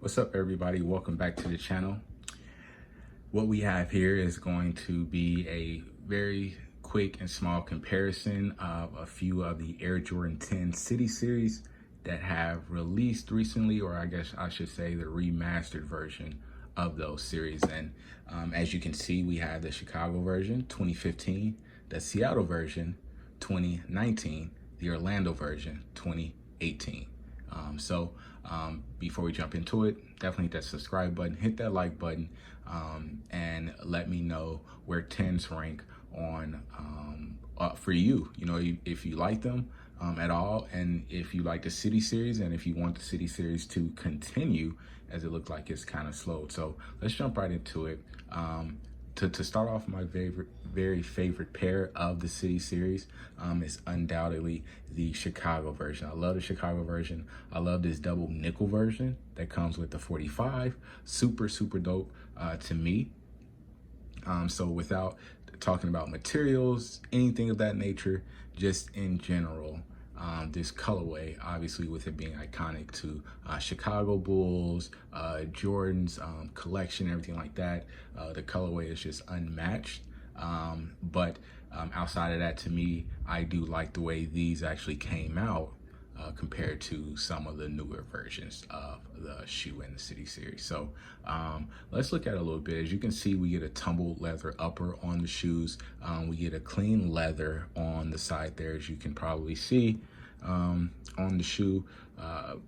What's up, everybody? Welcome back to the channel. What we have here is going to be a very quick and small comparison of a few of the Air Jordan 10 City Series that have released recently, or I guess I should say the remastered version of those series. And as you can see, we have the Chicago version 2015, the Seattle version 2019, the Orlando version 2018. Before we jump into it, definitely hit that subscribe button, hit that like button, and let me know where 10s rank on for you. You know, if you like them at all, and if you like the City Series, and if you want the City Series to continue, as it looked like it's kind of slowed. So let's jump right into it. To start off, my very favorite pair of the City Series is undoubtedly the Chicago version. I love the Chicago version. I love this double nickel version that comes with the 45. Super dope to me. So without talking about materials, anything of that nature, just in general, this colorway, obviously with it being iconic to Chicago Bulls, Jordan's collection, everything like that, the colorway is just unmatched. But outside of that, to me, I do like the way these actually came out compared to some of the newer versions of the shoe in the City Series. So let's look at it a little bit. As you can see, we get a tumbled leather upper on the shoes. We get a clean leather on the side there, as you can probably see on the shoe.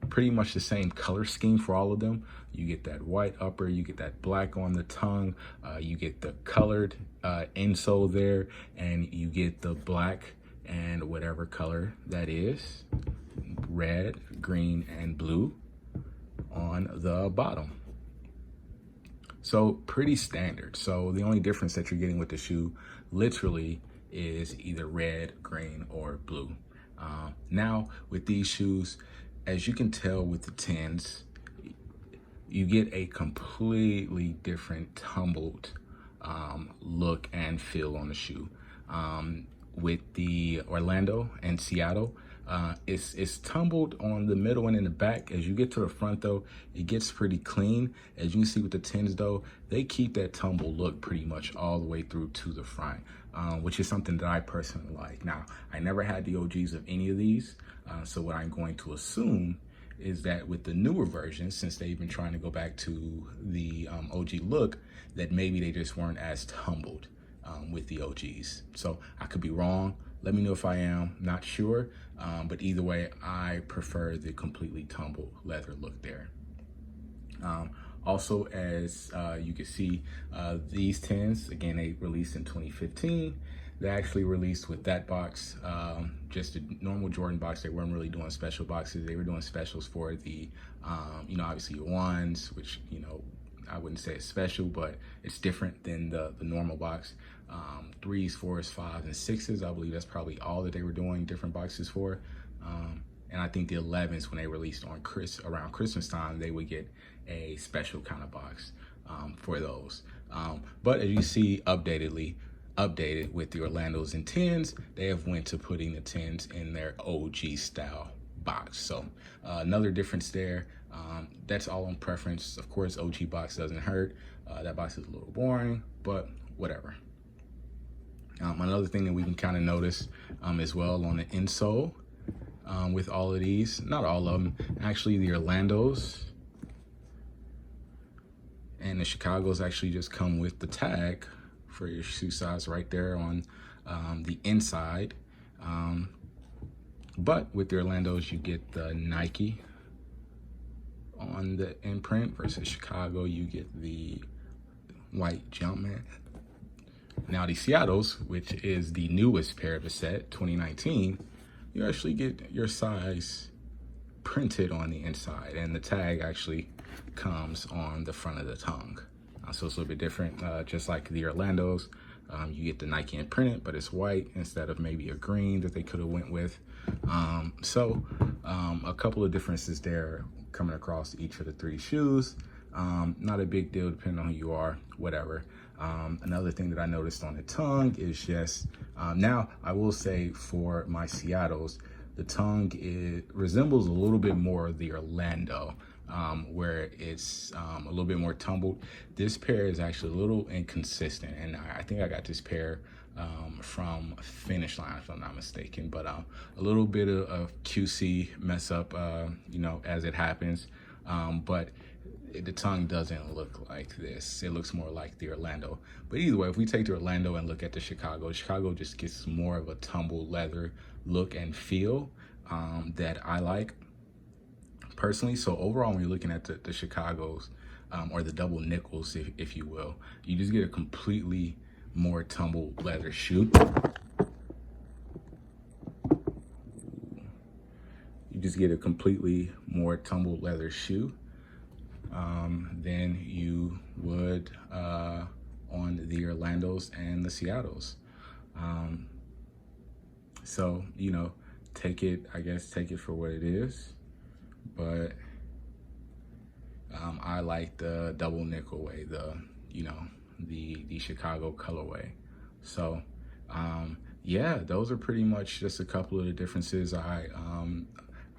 Pretty much the same color scheme for all of them. You get that white upper, you get that black on the tongue, you get the colored insole there, and you get the black and whatever color that is, red, green, and blue on the bottom. So pretty standard. So the only difference that you're getting with the shoe literally is either red, green, or blue. Now with these shoes, as you can tell with the 10s, you get a completely different tumbled look and feel on the shoe. With the Orlando and Seattle, it's tumbled on the middle and in the back. As you get to the front though, it gets pretty clean. As you can see with the 10s though, they keep that tumble look pretty much all the way through to the front, which is something that I personally like. Now, I never had the OGs of any of these, so what I'm going to assume is that with the newer versions, since they've been trying to go back to the OG look, that maybe they just weren't as tumbled with the OGs. So I could be wrong. Let me know if I am, not sure. But either way, I prefer the completely tumbled leather look there. Also, as you can see, these 10s, again, they released in 2015. They actually released with that box, just a normal Jordan box. They weren't really doing special boxes. They were doing specials for the, you know, obviously your ones, which, you know, I wouldn't say it's special, but it's different than the normal box. 3s, 4s, 5s, and 6s, I believe that's probably all that they were doing different boxes for. And I think the 11s, when they released on around Christmas time, they would get a special kind of box for those. But as you see, updated with the Orlandos and 10s, they have went to putting the 10s in their OG style box. So another difference there. That's all on preference. Of course, OG box doesn't hurt. That box is a little boring, but whatever. Another thing that we can kind of notice as well on the insole with all of these, not all of them, actually the Orlandos and the Chicagos actually just come with the tag for your shoe size right there on the inside. But with the Orlandos, you get the Nike on the imprint versus Chicago, you get the white Jumpman. Now the Seattles, which is the newest pair of the set, 2019, you actually get your size printed on the inside, and the tag actually comes on the front of the tongue. So it's a little bit different, just like the Orlandos. You get the Nike imprinted, but it's white instead of maybe a green that they could have went with. A couple of differences there coming across each of the 3 shoes. Not a big deal depending on who you are, whatever. Another thing that I noticed on the tongue is just, now I will say for my Seattles, the tongue resembles a little bit more of the Orlando, where it's a little bit more tumbled. This pair is actually a little inconsistent, and I think I got this pair from Finish Line, if I'm not mistaken. But a little bit of QC mess up, you know, as it happens. But the tongue doesn't look like this. It looks more like the Orlando. But either way, if we take the Orlando and look at the Chicago just gets more of a tumbled leather look and feel that I like personally. So overall, when you're looking at the Chicagos or the double nickels, if you will, you just get a completely more tumbled leather shoe. You just get a completely more tumbled leather shoe than you would on the Orlandos and the Seattles. So, you know, take it for what it is. But I like the double nickel way, the Chicago colorway. So yeah, those are pretty much just a couple of the differences. I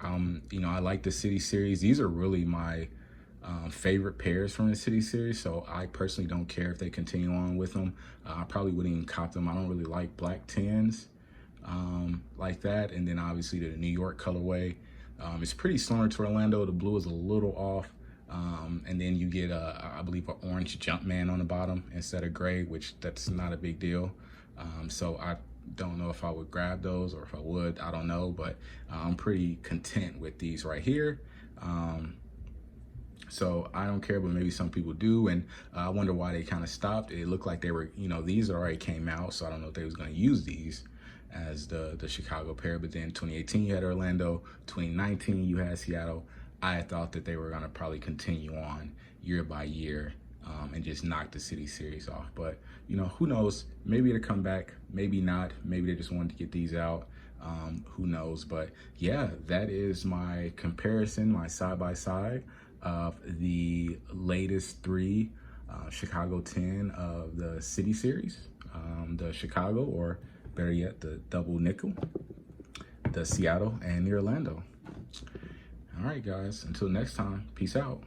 like the City Series. These are really my favorite pairs from the City Series. So I personally don't care if they continue on with them. I probably wouldn't even cop them. I don't really like black tins like that. And then obviously the New York colorway. It's pretty similar to Orlando. The blue is a little off. And then you get, I believe, an orange Jumpman on the bottom instead of gray, which that's not a big deal. So I don't know if I would grab those or if I would, I don't know, but I'm pretty content with these right here. So I don't care, but maybe some people do. And I wonder why they kind of stopped. It looked like they were, you know, these already came out. So I don't know if they was going to use these as the Chicago pair. But then 2018, you had Orlando. 2019, you had Seattle. I thought that they were going to probably continue on year by year and just knock the City Series off. But, you know, who knows? Maybe it'll come back. Maybe not. Maybe they just wanted to get these out. Who knows? But, yeah, that is my comparison, my side-by-side of the latest three Chicago 10 of the City Series, the Chicago, or better yet, the double nickel, the Seattle, and the Orlando. All right, guys, until next time, peace out.